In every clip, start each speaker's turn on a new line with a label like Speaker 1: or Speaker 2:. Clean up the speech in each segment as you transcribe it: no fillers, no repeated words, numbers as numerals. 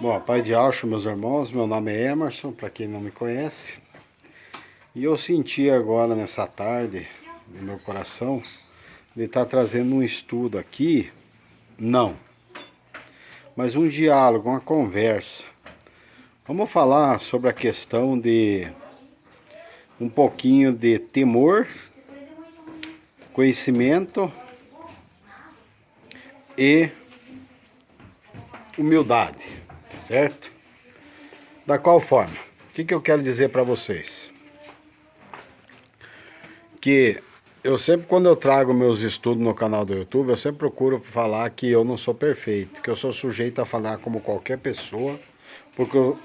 Speaker 1: Bom, Pai de Alcho, meus irmãos, meu nome é Emerson, para quem não me conhece. E eu senti agora, nessa tarde, no meu coração, de estar trazendo um estudo aqui, não, mas um diálogo, uma conversa. Vamos falar sobre a questão de um pouquinho de temor, conhecimento e humildade, certo? Da qual forma? O que eu quero dizer para vocês? Que eu sempre, quando eu trago meus estudos no canal do YouTube, eu sempre procuro falar que eu não sou perfeito, que eu sou sujeito a falar como qualquer pessoa, porque eu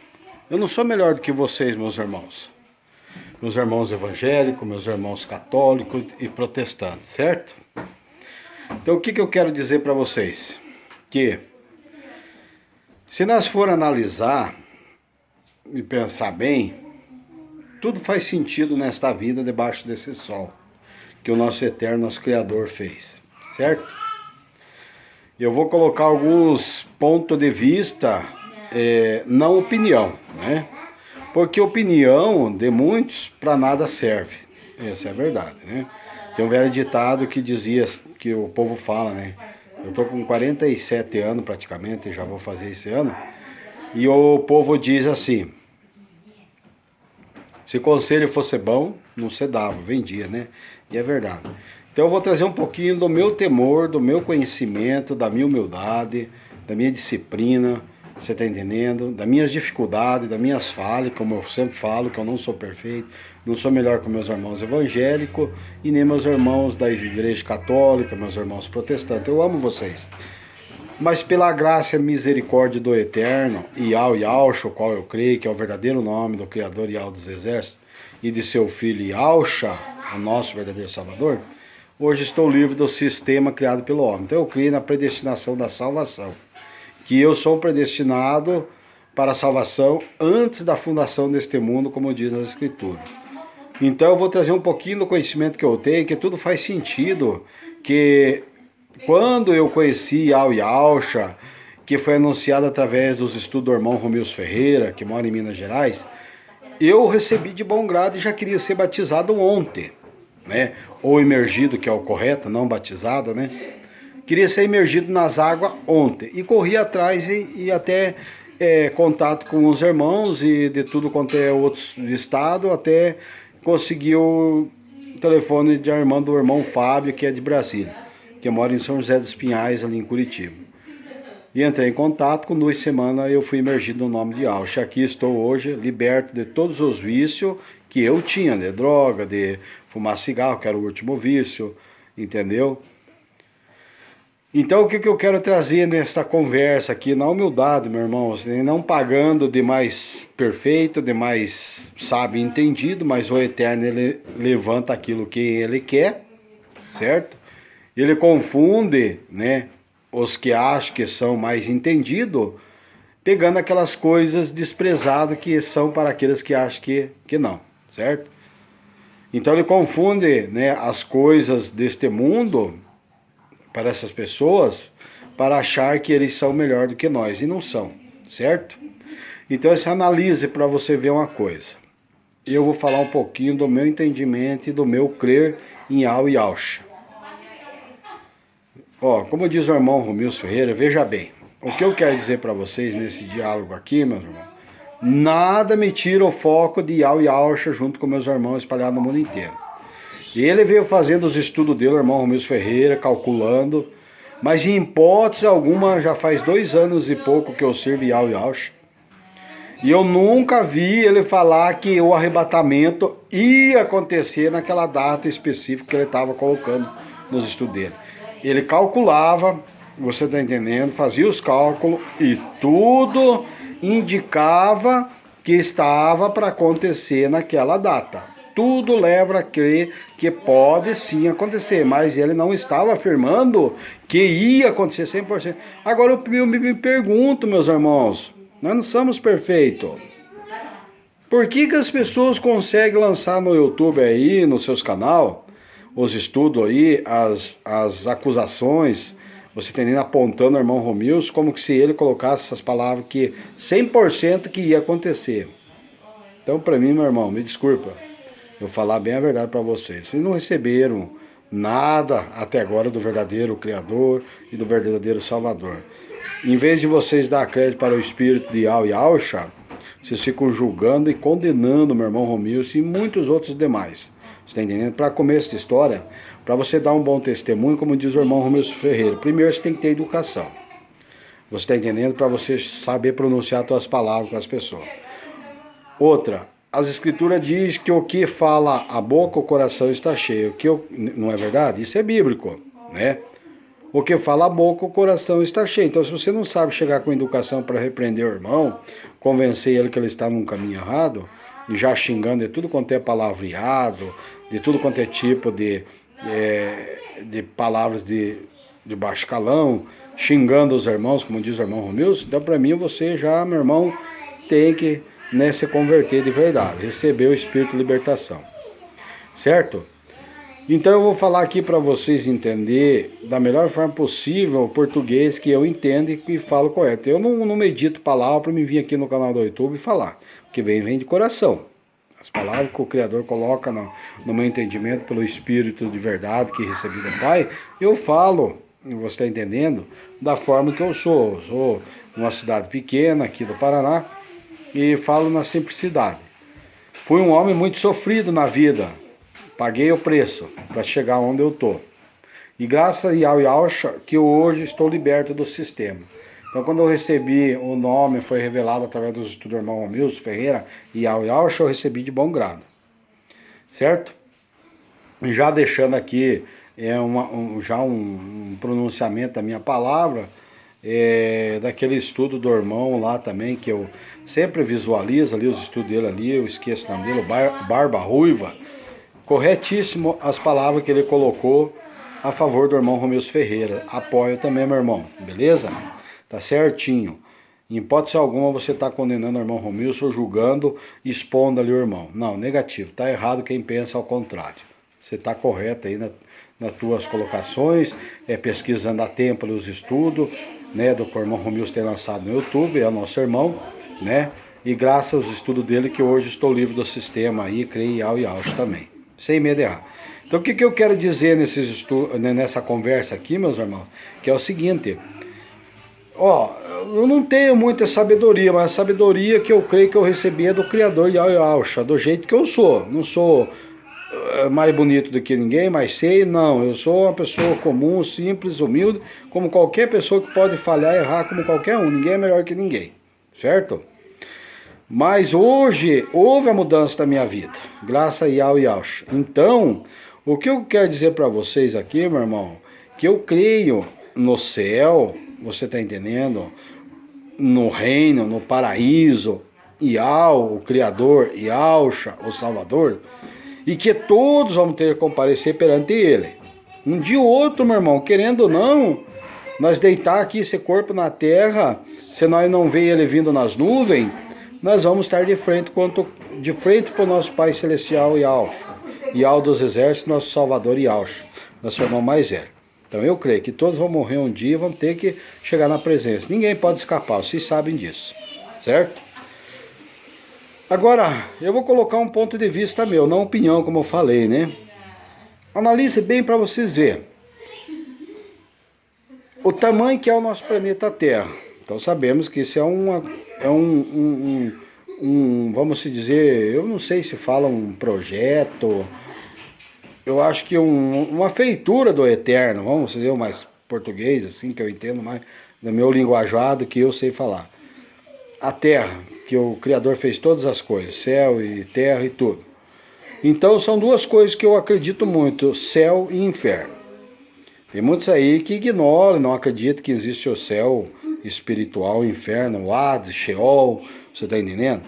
Speaker 1: não sou melhor do que vocês, meus irmãos. Meus irmãos evangélicos, meus irmãos católicos e protestantes, certo? Então o que eu quero dizer para vocês? Que se nós for analisar e pensar bem, tudo faz sentido nesta vida debaixo desse sol que o nosso eterno, nosso Criador fez, certo? Eu vou colocar alguns pontos de vista, não opinião, né? Porque opinião de muitos para nada serve, essa é a verdade, né? Tem um velho ditado que dizia, que o povo fala, né? Eu tô com 47 anos praticamente, já vou fazer esse ano, e o povo diz assim: se conselho fosse bom, não se dava, vendia, né? E é verdade. Então eu vou trazer um pouquinho do meu temor, do meu conhecimento, da minha humildade, da minha disciplina, você está entendendo? Das minhas dificuldades, das minhas falhas, como eu sempre falo, que eu não sou perfeito, não sou melhor que meus irmãos evangélicos e nem meus irmãos da igreja católica, meus irmãos protestantes. Eu amo vocês. Mas pela graça e misericórdia do Eterno, Iau Yahshua, o qual eu creio que é o verdadeiro nome do Criador Iau dos Exércitos, e de seu filho Yahshua, o nosso verdadeiro Salvador, hoje estou livre do sistema criado pelo homem. Então eu creio na predestinação da salvação, que eu sou predestinado para a salvação antes da fundação deste mundo, como diz nas Escrituras. Então eu vou trazer um pouquinho do conhecimento que eu tenho, que tudo faz sentido, que quando eu conheci Iau Yahshua, que foi anunciado através dos estudos do irmão Romilson Ferreira, que mora em Minas Gerais, eu recebi de bom grado e já queria ser batizado ontem, né? Ou imergido, que é o correto, não batizado, né? Queria ser imergido nas águas ontem. E corri atrás e até contato com os irmãos e de tudo quanto é outros estado, até consegui o telefone de irmã do irmão Fábio, que é de Brasília, que mora em São José dos Pinhais, ali em Curitiba. E entrei em contato, com 2 semanas eu fui imergido no nome de Yahshua. Aqui estou hoje, liberto de todos os vícios que eu tinha, de droga, de fumar cigarro, que era o último vício, entendeu? Então o que eu quero trazer nesta conversa aqui, na humildade, meu irmão, não pagando de mais perfeito, de mais sábio e entendido, mas o Eterno, ele levanta aquilo que ele quer, certo? Ele confunde, né, os que acham que são mais entendidos, pegando aquelas coisas desprezadas que são para aqueles que acham que não, certo? Então ele confunde, né, as coisas deste mundo para essas pessoas, para achar que eles são melhor do que nós, e não são, certo? Então você analise para você ver uma coisa. Eu vou falar um pouquinho do meu entendimento e do meu crer em Iau Yahshua. Ó, como diz o irmão Romilson Ferreira, veja bem, o que eu quero dizer para vocês nesse diálogo aqui, meus irmãos, nada me tira o foco de Iau Yahshua junto com meus irmãos espalhados no mundo inteiro. E ele veio fazendo os estudos dele, o irmão Romilson Ferreira, calculando, mas em hipótese alguma, já faz 2 anos e pouco que eu sirvo Iau Yahshua, e eu nunca vi ele falar que o arrebatamento ia acontecer naquela data específica que ele estava colocando nos estudos dele. Ele calculava, você está entendendo, fazia os cálculos e tudo indicava que estava para acontecer naquela data. Tudo leva a crer que pode sim acontecer, mas ele não estava afirmando que ia acontecer 100%. Agora eu me pergunto, meus irmãos, nós não somos perfeitos. Por que as pessoas conseguem lançar no YouTube aí, nos seus canais, os estudos aí, as acusações, você entendendo, apontando ao irmão Romilson, como que se ele colocasse essas palavras que 100% que ia acontecer. Então, para mim, meu irmão, me desculpa, eu vou falar bem a verdade para vocês. Vocês não receberam nada até agora do verdadeiro Criador e do verdadeiro Salvador. Em vez de vocês dar crédito para o espírito de Yau e Yahusha, vocês ficam julgando e condenando meu irmão Romilson e muitos outros demais. Você está entendendo? Para começo de história, para você dar um bom testemunho, como diz o irmão Romilson Ferreira, primeiro você tem que ter educação. Você está entendendo? Para você saber pronunciar as suas palavras com as pessoas. Outra, as escrituras dizem que o que fala a boca, o coração está cheio. Não é verdade? Isso é bíblico, né? O que fala a boca, o coração está cheio. Então, se você não sabe chegar com educação para repreender o irmão, convencer ele que ele está num caminho errado, e já xingando de tudo quanto é palavreado, de tudo quanto é tipo de palavras de baixo calão, xingando os irmãos, como diz o irmão Romilson, então para mim você já, meu irmão, tem que se converter de verdade, receber o Espírito de libertação, certo? Então eu vou falar aqui para vocês entender da melhor forma possível o português que eu entendo e falo correto. Eu não medito palavra para me vir aqui no canal do YouTube e falar, o que vem de coração. As palavras que o Criador coloca no meu entendimento pelo Espírito de verdade que recebi do Pai, eu falo, você está entendendo, da forma que eu sou. Eu sou numa cidade pequena aqui do Paraná e falo na simplicidade. Fui um homem muito sofrido na vida, paguei o preço para chegar onde eu estou. E graças a Yau e Yahusha que eu hoje estou liberto do sistema. Então, quando eu recebi o nome, foi revelado através dos estudos do irmão Romilson Ferreira e Yau e Yahusha, eu recebi de bom grado. Certo? E já deixando aqui um pronunciamento da minha palavra, daquele estudo do irmão lá também, que eu sempre visualizo ali, os estudos dele ali, eu esqueço o nome dele, o Barba Ruiva. Corretíssimo as palavras que ele colocou a favor do irmão Romilson Ferreira. Apoio também, meu irmão, beleza? Tá certinho. Em hipótese alguma você está condenando o irmão Romilson, julgando, expondo ali o irmão. Não, negativo. Tá errado quem pensa ao contrário. Você está correto aí nas tuas colocações, pesquisando a tempo os estudos, né, do que o irmão Romilson tem lançado no YouTube, é o nosso irmão, né? E graças aos estudos dele que hoje estou livre do sistema aí, criei Yau e Yahusha também. Sem medo de errar. Então o que eu quero dizer nessa conversa aqui, meus irmãos, que é o seguinte, eu não tenho muita sabedoria, mas a sabedoria que eu creio que eu recebi é do Criador Yau e Yahusha, do jeito que eu sou. Não sou mais bonito do que ninguém, mais sei, não. Eu sou uma pessoa comum, simples, humilde, como qualquer pessoa que pode falhar e errar como qualquer um. Ninguém é melhor que ninguém, certo? Mas hoje houve a mudança da minha vida, graças a Yau e Yahusha. Então, o que eu quero dizer para vocês aqui, meu irmão, que eu creio no céu, você está entendendo? No reino, no paraíso, Yau, o Criador, Yahusha, o Salvador, e que todos vamos ter que comparecer perante Ele. Um dia ou outro, meu irmão, querendo ou não, nós deitar aqui esse corpo na terra, se nós não ver Ele vindo nas nuvens, nós vamos estar de frente para o nosso Pai Celestial Yahusha, Yau dos Exércitos, nosso Salvador Yahusha, nosso irmão mais velho. Então eu creio que todos vão morrer um dia e vão ter que chegar na presença. Ninguém pode escapar, vocês sabem disso, certo? Agora, eu vou colocar um ponto de vista meu, não opinião, como eu falei, né? Analise bem para vocês verem o tamanho que é o nosso planeta Terra. Então sabemos que isso vamos dizer, eu não sei se fala um projeto, eu acho que uma feitura do Eterno, vamos dizer o mais português, assim, que eu entendo mais no meu linguajado que eu sei falar. A Terra, que o Criador fez todas as coisas, céu e terra e tudo. Então são duas coisas que eu acredito muito, céu e inferno. Tem muitos aí que ignoram, não acreditam que existe o céu espiritual, o inferno, o Hades, Sheol, você está entendendo?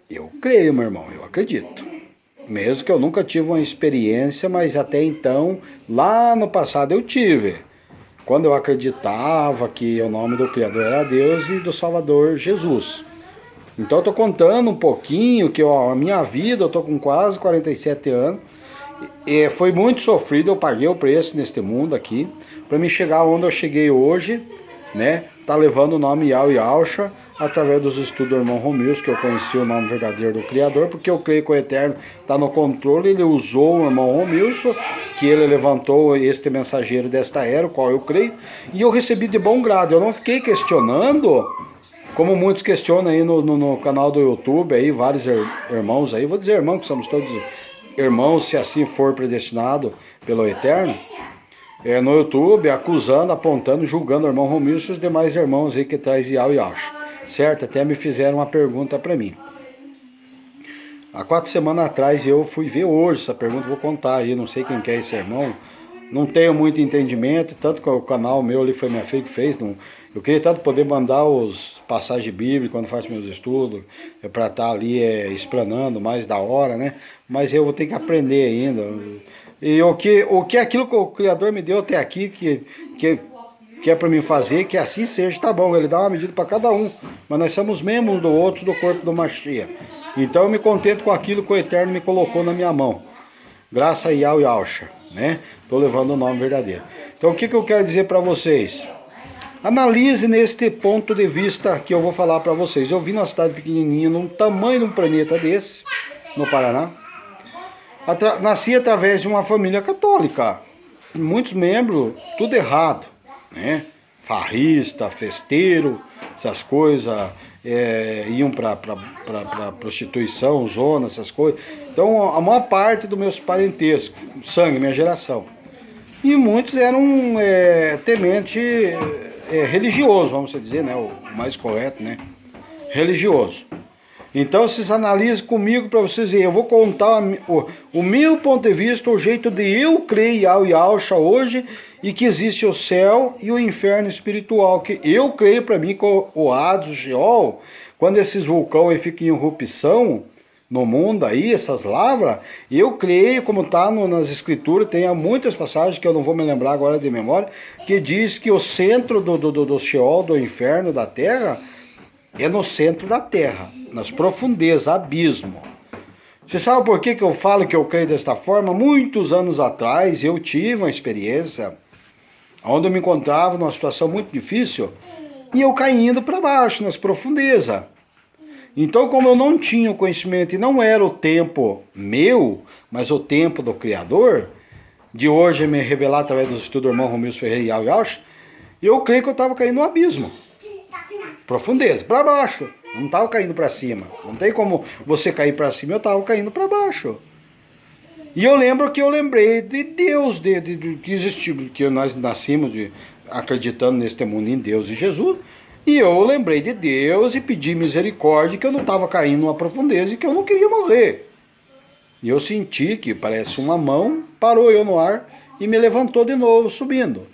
Speaker 1: Eu creio, meu irmão, eu acredito. Mesmo que eu nunca tive uma experiência, mas até então, lá no passado eu tive. Quando eu acreditava que o nome do Criador era Deus e do Salvador Jesus. Então eu estou contando um pouquinho que a minha vida, eu estou com quase 47 anos, e foi muito sofrido, eu paguei o preço neste mundo aqui, para me chegar onde eu cheguei hoje, né? Tá levando o nome Yahweh Yahushua através dos estudos do irmão Romilson, que eu conheci o nome verdadeiro do Criador, porque eu creio que o Eterno está no controle. Ele usou o irmão Romilson, que ele levantou este mensageiro desta era, o qual eu creio, e eu recebi de bom grado. Eu não fiquei questionando, como muitos questionam aí no canal do YouTube, aí vários irmãos aí, vou dizer irmão, que somos todos irmãos, se assim for predestinado pelo Eterno, no YouTube, acusando, apontando, julgando o irmão Romilson e os demais irmãos aí que traz Yahweh Yahushua. Certo? Até me fizeram uma pergunta para mim. Há 4 semanas atrás eu fui ver hoje essa pergunta, vou contar aí, não sei quem que é esse irmão, não tenho muito entendimento, tanto que o canal meu ali foi minha filha que fez, não, eu queria tanto poder mandar os passagens bíblicas quando faço meus estudos, para estar ali explanando mais da hora, né? Mas eu vou ter que aprender ainda. E o que é aquilo que o Criador me deu até aqui, que é para mim fazer, que assim seja, tá bom, ele dá uma medida para cada um, mas nós somos membros um do outro do corpo do Mashiach. Então eu me contento com aquilo que o Eterno me colocou na minha mão, graças a Yahweh Yahushua, né? Estou levando o nome verdadeiro. Então o que eu quero dizer para vocês? Analise neste ponto de vista que eu vou falar para vocês. Eu vim numa cidade pequenininha, num tamanho de um planeta desse, no Paraná. Nasci através de uma família católica, muitos membros, tudo errado, né? Farrista, festeiro, essas coisas, iam para prostituição, zona, essas coisas. Então a maior parte dos meus parentescos, sangue, minha geração. E muitos eram temente religioso, vamos dizer, né? O mais correto, né? Religioso. Então vocês analisem comigo para vocês verem. Eu vou contar o meu ponto de vista, o jeito de eu crer em Yahweh Yahushua hoje, e que existe o céu e o inferno espiritual. Que eu creio para mim que o Hades, o Sheol, quando esses vulcões ficam em erupção no mundo aí, essas lavras, eu creio, como está nas escrituras, tem muitas passagens que eu não vou me lembrar agora de memória, que diz que o centro do Sheol, do inferno, da terra, é no centro da terra, nas profundezas, abismo. Você sabe por que eu falo que eu creio desta forma? Muitos anos atrás eu tive uma experiência onde eu me encontrava numa situação muito difícil e eu caindo para baixo, nas profundezas. Então, como eu não tinha o conhecimento e não era o tempo meu, mas o tempo do Criador, de hoje me revelar através dos estudos do irmão Romilson Ferreira e Yahweh Yahushua, eu creio que eu estava caindo no abismo. Profundeza, para baixo. Não estava caindo para cima. Não tem como você cair para cima, eu estava caindo para baixo. E eu lembro que eu lembrei de Deus, que existiu, que nós nascimos acreditando nesse mundo em Deus e Jesus. E eu lembrei de Deus e pedi misericórdia, que eu não estava caindo numa profundeza e que eu não queria morrer. E eu senti que parece uma mão, parou eu no ar e me levantou de novo, subindo.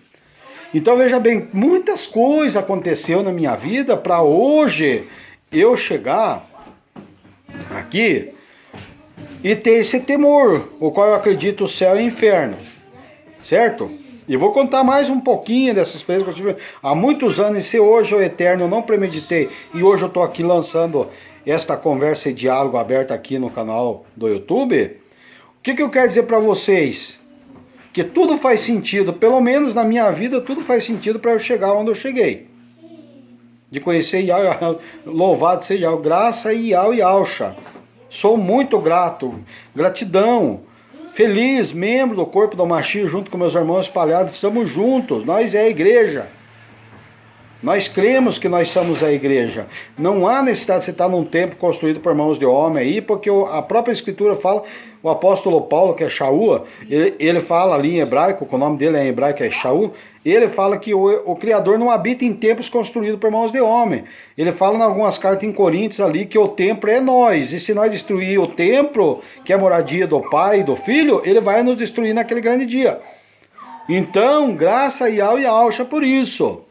Speaker 1: Então veja bem, muitas coisas aconteceram na minha vida para hoje eu chegar aqui e ter esse temor, o qual eu acredito o céu e o inferno, certo? E vou contar mais um pouquinho dessa experiência que eu tive há muitos anos, e se hoje o Eterno eu não premeditei, e hoje eu estou aqui lançando esta conversa e diálogo aberto aqui no canal do YouTube, o que eu quero dizer para vocês? Que tudo faz sentido, pelo menos na minha vida, tudo faz sentido para eu chegar onde eu cheguei. De conhecer Yahweh, louvado seja Yahweh, graça e Yahweh Yahushua. Sou muito grato, gratidão, feliz, membro do corpo do Mashiach, junto com meus irmãos espalhados, estamos juntos, nós é a igreja. Nós cremos que nós somos a igreja. Não há necessidade de você estar num templo construído por mãos de homem aí, porque a própria escritura fala, o apóstolo Paulo, que é Shaul, ele fala ali em hebraico, que o nome dele é em hebraico, é Shaul, ele fala que o Criador não habita em templos construídos por mãos de homem. Ele fala em algumas cartas em Coríntios ali que o templo é nós, e se nós destruir o templo, que é a moradia do Pai e do Filho, ele vai nos destruir naquele grande dia. Então, graça a Yahweh Yahushua por isso.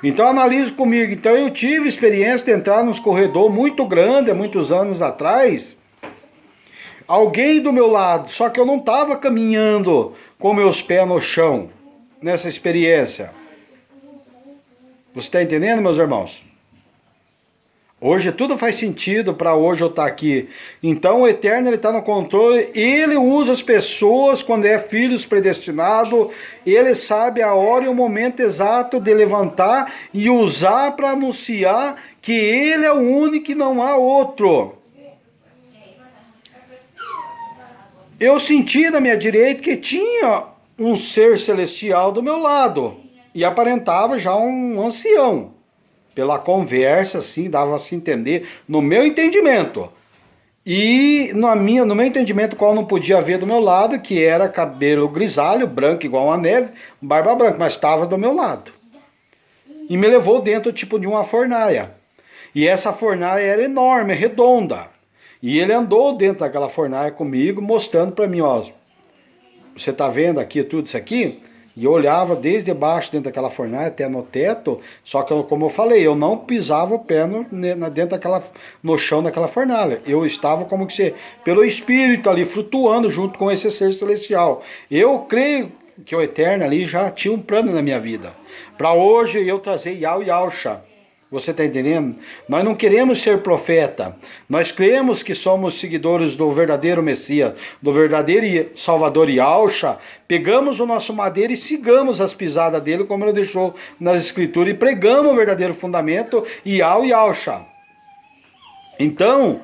Speaker 1: Então analise comigo. Então eu tive experiência de entrar nos corredores muito grande há muitos anos atrás. Alguém do meu lado, só que eu não estava caminhando com meus pés no chão nessa experiência. Você está entendendo, meus irmãos? Hoje tudo faz sentido para hoje eu estar aqui. Então o Eterno ele está no controle, ele usa as pessoas quando é filhos predestinado, ele sabe a hora e o momento exato de levantar e usar para anunciar que ele é o único e não há outro. Eu senti na minha direita que tinha um ser celestial do meu lado e aparentava já um ancião. Pela conversa, assim, dava a se entender, no meu entendimento. E no meu entendimento, qual não podia ver do meu lado, que era cabelo grisalho, branco igual uma neve, barba branca, mas estava do meu lado. E me levou dentro, tipo, de uma fornalha. E essa fornalha era enorme, redonda. E ele andou dentro daquela fornalha comigo, mostrando para mim, ó, você tá vendo aqui tudo isso aqui? E eu olhava desde baixo dentro daquela fornalha até no teto, só que como eu falei, eu não pisava o pé no chão daquela fornalha. Eu estava como que se, pelo Espírito ali, flutuando junto com esse ser celestial. Eu creio que o Eterno ali já tinha um plano na minha vida. Para hoje eu trazer Yau Yausha. Você está entendendo? Nós não queremos ser profeta. Nós cremos que somos seguidores do verdadeiro Messias, do verdadeiro Salvador Yausha. Pegamos o nosso madeiro e sigamos as pisadas dele, como ele deixou nas Escrituras, e pregamos o verdadeiro fundamento, Yau Yausha. Então,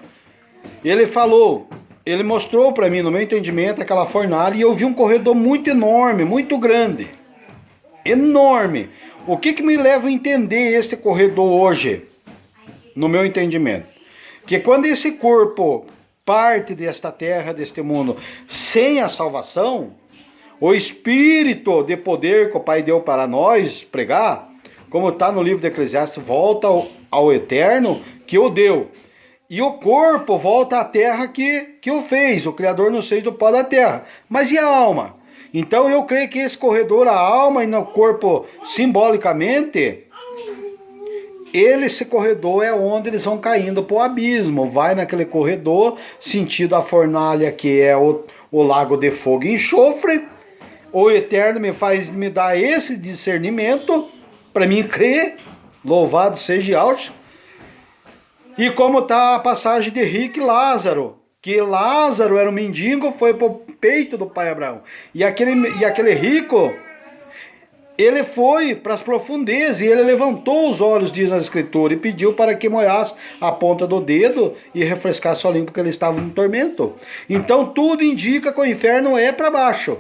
Speaker 1: ele falou, ele mostrou para mim, no meu entendimento, aquela fornalha, e eu vi um corredor muito enorme, muito grande. Enorme. O que me leva a entender este corredor hoje, no meu entendimento? Que quando esse corpo parte desta terra, deste mundo, sem a salvação, o Espírito de poder que o Pai deu para nós pregar, como está no livro de Eclesiastes, volta ao Eterno que o deu. E o corpo volta à terra que o fez, o Criador no seio do pó da terra. Mas e a alma? Então eu creio que esse corredor, a alma e no corpo, simbolicamente, esse corredor é onde eles vão caindo para o abismo. Vai naquele corredor, sentido a fornalha que é o lago de fogo e enxofre. O Eterno me dá esse discernimento para mim crer. Louvado seja Yahweh. E como está a passagem de Rico e Lázaro, que Lázaro era um mendigo, foi para o peito do pai Abraão. E aquele rico, ele foi para as profundezas, e ele levantou os olhos, diz na Escritura, e pediu para que molhasse a ponta do dedo e refrescasse a língua, porque ele estava no tormento. Então tudo indica que o inferno é para baixo.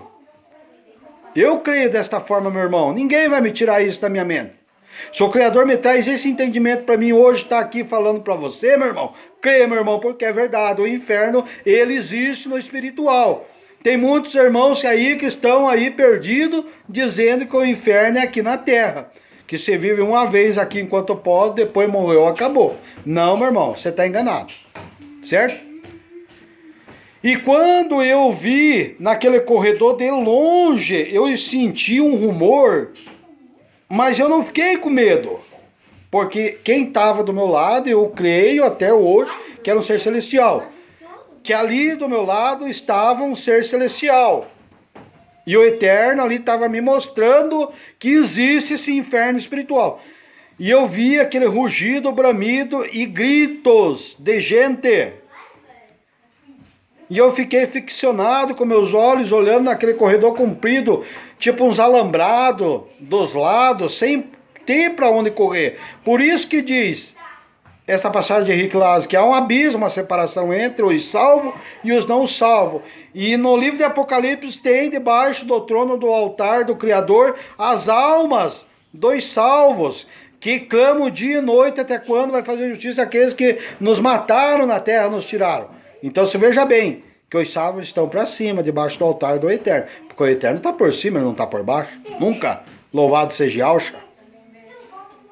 Speaker 1: Eu creio desta forma, meu irmão. Ninguém vai me tirar isso da minha mente. Se o Criador me traz esse entendimento para mim hoje, está aqui falando para você, meu irmão, creia, meu irmão, porque é verdade, o inferno, ele existe no espiritual. Tem muitos irmãos aí que estão aí perdidos, dizendo que o inferno é aqui na terra, que você vive uma vez aqui enquanto pode, depois morreu, acabou. Não, meu irmão, você está enganado, certo? E quando eu vi naquele corredor de longe, eu senti um rumor. Mas eu não fiquei com medo, porque quem estava do meu lado, eu creio até hoje, que era um ser celestial. Que ali do meu lado estava um ser celestial. E o Eterno ali estava me mostrando que existe esse inferno espiritual. E eu vi aquele rugido, bramido e gritos de gente. E eu fiquei ficcionado com meus olhos, olhando naquele corredor comprido, tipo uns alambrados dos lados, sem ter para onde correr. Por isso que diz, essa passagem de Henrique Lázaro, que há um abismo, uma separação entre os salvos e os não salvos. E no livro de Apocalipse tem debaixo do trono do altar do Criador as almas dos salvos, que clamam dia e noite até quando vai fazer justiça àqueles que nos mataram na terra, nos tiraram. Então você veja bem, que os salvos estão para cima, debaixo do altar do Eterno. Porque o Eterno está por cima, ele não está por baixo. Nunca. Louvado seja Yahweh.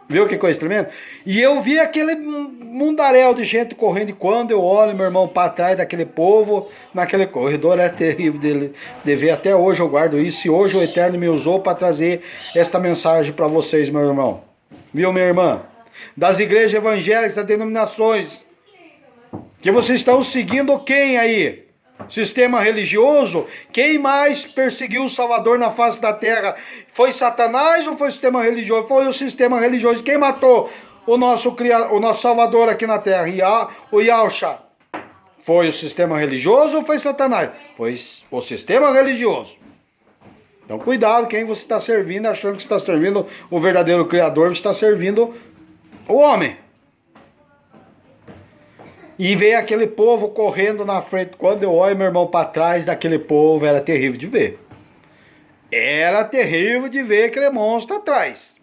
Speaker 1: Viu que coisa tremenda? E eu vi aquele mundaréu de gente correndo. E quando eu olho, meu irmão, para trás daquele povo, naquele corredor, é terrível de ver. Até hoje eu guardo isso. E hoje o Eterno me usou para trazer esta mensagem para vocês, meu irmão. Viu, minha irmã? Das igrejas evangélicas, das denominações. Que vocês estão seguindo quem aí? Sistema religioso? Quem mais perseguiu o Salvador na face da terra? Foi Satanás ou foi o sistema religioso? Foi o sistema religioso. Quem matou o nosso Salvador aqui na Terra, o Yahshua, foi o sistema religioso ou foi Satanás? Foi o sistema religioso. Então cuidado quem você está servindo, achando que está servindo o verdadeiro Criador, você está servindo o homem. E veio aquele povo correndo na frente. Quando eu olho, meu irmão, para trás daquele povo, era terrível de ver. Era terrível de ver aquele monstro atrás.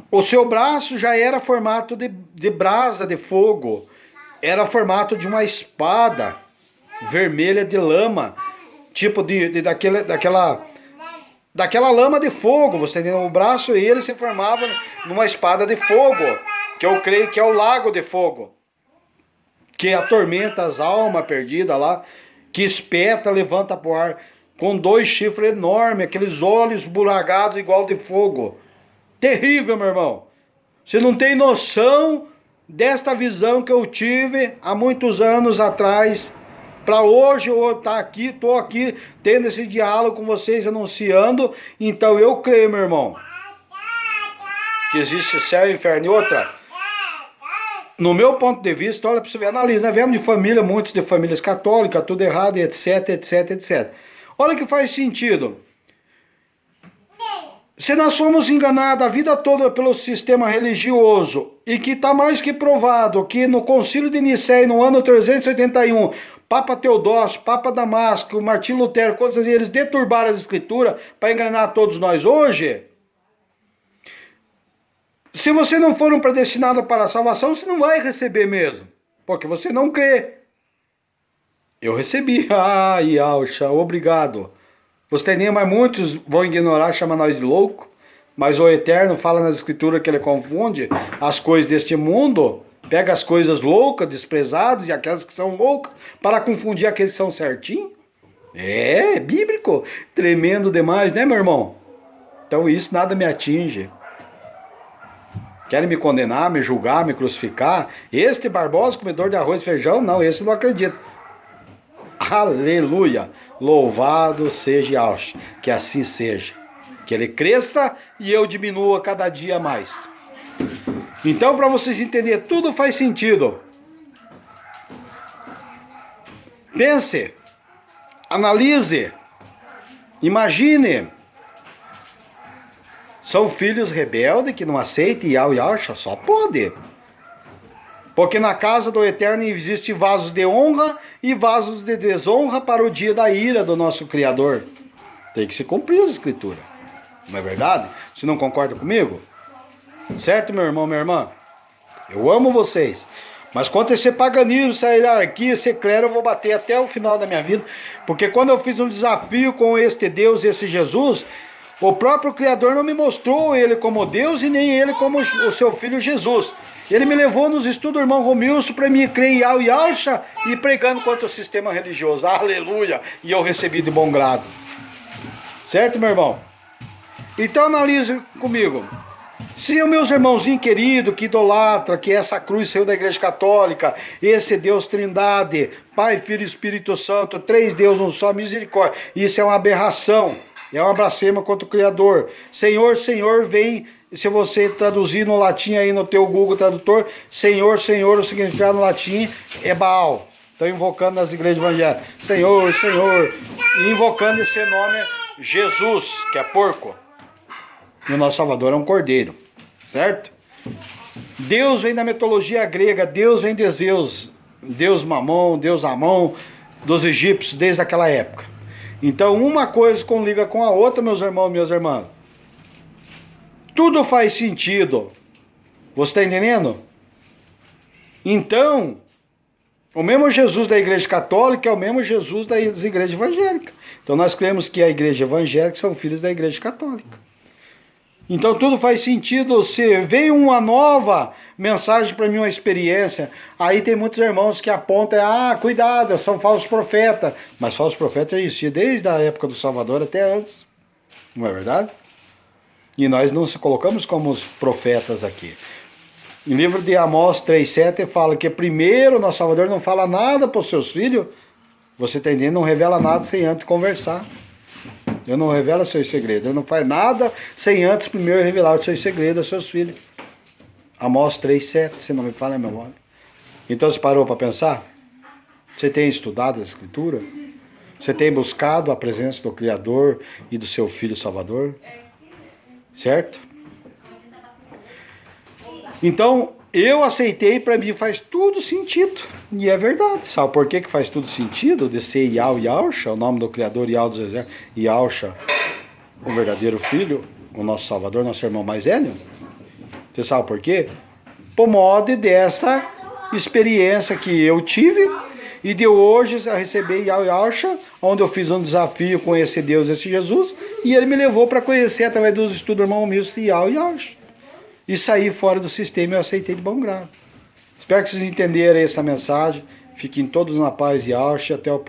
Speaker 1: O seu braço já era formato de brasa de fogo. Era formato de uma espada vermelha de lama. Tipo daquela lama de fogo. Você entendeu? O braço e ele se formava numa espada de fogo. Que eu creio que é o lago de fogo. Que atormenta as almas perdidas lá. Que espeta, levanta para o ar. Com 2 chifres enormes. Aqueles olhos buragados igual de fogo. Terrível, meu irmão. Você não tem noção desta visão que eu tive há muitos anos atrás. Para hoje eu estou aqui tendo esse diálogo com vocês, anunciando. Então eu creio, meu irmão, que existe céu e inferno. E outra, no meu ponto de vista, olha para você ver, analisa, nós viemos de família, muitos de famílias católicas, tudo errado, etc, etc, etc. Olha que faz sentido. Se nós fomos enganados a vida toda pelo sistema religioso, e que está mais que provado que no Concílio de Nicéia, no ano 381, Papa Teodósio, Papa Damasco, Martinho Lutero, eles deturbaram as escrituras para enganar todos nós hoje. Se você não for um predestinado para a salvação, você não vai receber mesmo, porque você não crê. Eu recebi. Yahshua, obrigado. Você nem mais muitos vão ignorar, chamar nós de louco, mas o Eterno fala nas escrituras que ele confunde as coisas deste mundo, pega as coisas loucas, desprezadas e aquelas que são loucas para confundir aqueles que são certinhos. É bíblico, tremendo demais, né, meu irmão? Então isso nada me atinge. Querem me condenar, me julgar, me crucificar? Este Barbosa, comedor de arroz e feijão? Não, esse eu não acredito. Aleluia! Louvado seja Yahshua, que assim seja. Que ele cresça e eu diminua cada dia mais. Então, para vocês entenderem, tudo faz sentido. Pense, analise, imagine. São filhos rebeldes que não aceitam Yahshua, só pode. Porque na casa do Eterno existe vasos de honra e vasos de desonra para o dia da ira do nosso Criador. Tem que se cumprir as escrituras. Não é verdade? Você não concorda comigo? Certo, meu irmão, minha irmã? Eu amo vocês. Mas contra esse paganismo, essa hierarquia, esse clero, eu vou bater até o final da minha vida. Porque quando eu fiz um desafio com este Deus, esse Jesus, o próprio Criador não me mostrou ele como Deus e nem ele como o seu filho Jesus. Ele me levou nos estudos do irmão Romilson para me crer em Yahshua e pregando contra o sistema religioso. Aleluia! E eu recebi de bom grado. Certo, meu irmão? Então analise comigo. Se os meus irmãozinhos queridos que idolatra, que essa cruz saiu da Igreja Católica, esse Deus Trindade, Pai, Filho e Espírito Santo, 3 deuses, um só, misericórdia, isso é uma aberração, é uma blasfêmia contra o Criador. Senhor, Senhor, vem, se você traduzir no latim aí no teu Google Tradutor, Senhor, Senhor, o significado no latim é Baal. Estão invocando nas igrejas evangélicas, Senhor, Senhor, e invocando esse nome Jesus, que é porco. E o nosso Salvador é um cordeiro, certo? Deus vem da mitologia grega, Deus vem de Zeus, Deus Mamon, Deus Amon, dos egípcios, desde aquela época. Então uma coisa liga com a outra, meus irmãos e minhas irmãs. Tudo faz sentido. Você está entendendo? Então, o mesmo Jesus da Igreja Católica é o mesmo Jesus das igrejas evangélicas. Então nós cremos que a Igreja Evangélica são filhos da Igreja Católica. Então tudo faz sentido. Se veio uma nova mensagem para mim, uma experiência, aí tem muitos irmãos que apontam, cuidado, são falsos profetas. Mas falsos profetas já existiam desde a época do Salvador até antes. Não é verdade? E nós não se colocamos como os profetas aqui. No livro de Amós 3,7 fala que primeiro o nosso Salvador não fala nada para os seus filhos. Você está entendendo? Não revela nada sem antes conversar. Ele não revela seus segredos. Ele não faz nada sem antes primeiro revelar os seus segredos aos seus filhos. Amós 3,7, se não me falha a memória. Então você parou para pensar? Você tem estudado a Escritura? Você tem buscado a presença do Criador e do seu Filho Salvador? Certo? Então, eu aceitei, para mim faz tudo sentido. E é verdade. Sabe por que faz tudo sentido? De ser Yahweh Yahushua, o nome do Criador, Yahweh dos Exércitos, Yahushua, o verdadeiro Filho, o nosso Salvador, nosso irmão mais velho. Você sabe por quê? Por modo dessa experiência que eu tive e de hoje eu recebi Yahweh Yahushua, onde eu fiz um desafio conhecer Deus, esse Jesus, e ele me levou para conhecer através dos estudos do irmão Milton Yahweh Yahushua. E saí fora do sistema e eu aceitei de bom grado. Espero que vocês entenderem essa mensagem. Fiquem todos na paz e Yahushua. Até o próximo.